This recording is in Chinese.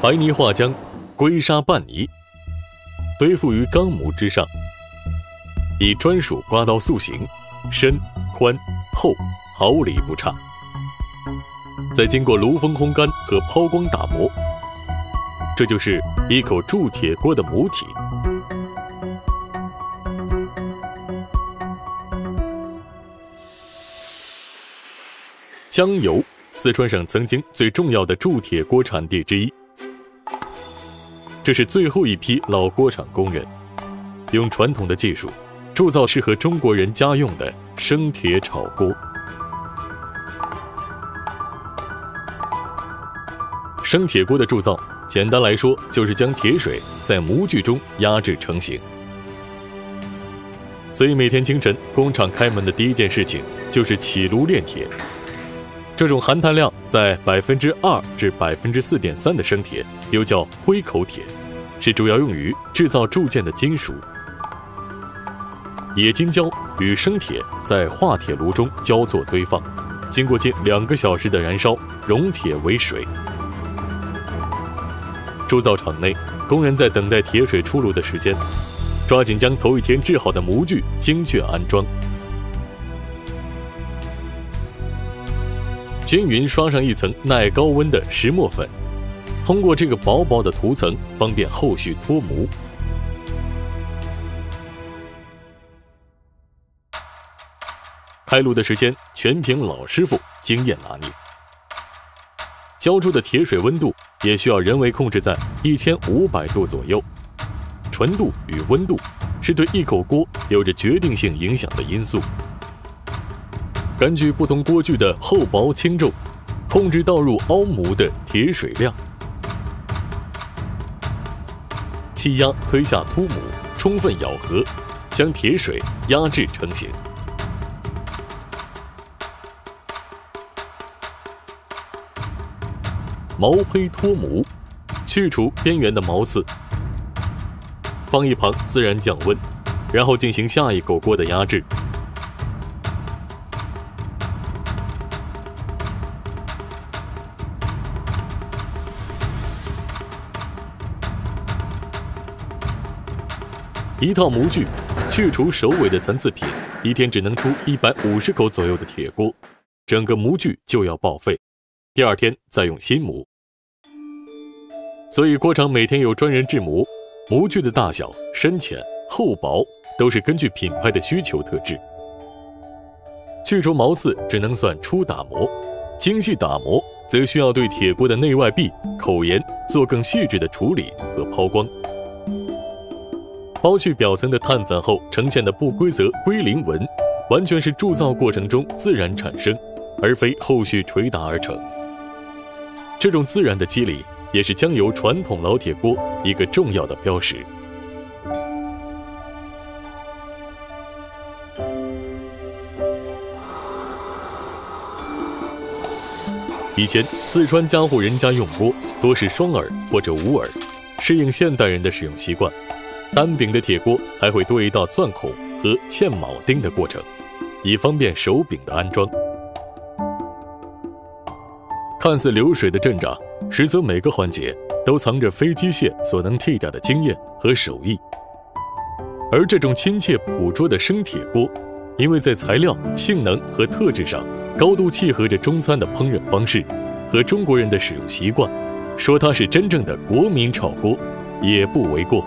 白泥化浆，龟沙拌泥，堆覆于钢模之上，以专属刮刀塑形，深、宽、厚毫厘不差，再经过炉风烘干和抛光打磨，这就是一口铸铁锅的母体。江油，四川省曾经最重要的铸铁锅产地之一。这是最后一批老锅厂工人用传统的技术铸造适合中国人家用的生铁炒锅。生铁锅的铸造，简单来说就是将铁水在模具中压制成型。所以每天清晨工厂开门的第一件事情就是起炉炼铁。这种含碳量在2%至4.3%的生铁，又叫灰口铁，是主要用于制造铸件的金属。冶金胶与生铁在化铁炉中交错堆放，经过近2个小时的燃烧，熔铁为水。铸造厂内，工人在等待铁水出炉的时间，抓紧将头一天制好的模具精确安装。均匀刷上一层耐高温的石磨粉，通过这个薄薄的涂层，方便后续脱模。开炉的时间全凭老师傅经验拿捏。浇筑的铁水温度也需要人为控制在1500度左右。纯度与温度是对一口锅有着决定性影响的因素。根据不同锅具的厚薄轻重，控制倒入凹模的铁水量。气压推下凸模，充分咬合，将铁水压制成型。毛胚脱模，去除边缘的毛刺，放一旁自然降温，然后进行下一口锅的压制。一套模具去除首尾的层次品，一天只能出150口左右的铁锅，整个模具就要报废，第2天再用新模。所以锅厂每天有专人制模，模具的大小、深浅、厚薄都是根据品牌的需求特制。去除毛刺只能算初打磨，精细打磨则需要对铁锅的内外壁、口沿做更细致的处理和抛光。剥去表层的碳粉后呈现的不规则龟鳞纹，完全是铸造过程中自然产生，而非后续捶打而成。这种自然的肌理，也是江油传统老铁锅一个重要的标识。以前四川家户人家用锅多是双耳或者无耳，适应现代人的使用习惯。单柄的铁锅还会多一道钻孔和嵌铆钉的过程，以方便手柄的安装。看似流水的阵仗，实则每个环节都藏着非机械所能替代的经验和手艺。而这种亲切朴拙的生铁锅，因为在材料、性能和特质上高度契合着中餐的烹饪方式和中国人的使用习惯，说它是真正的国民炒锅也不为过。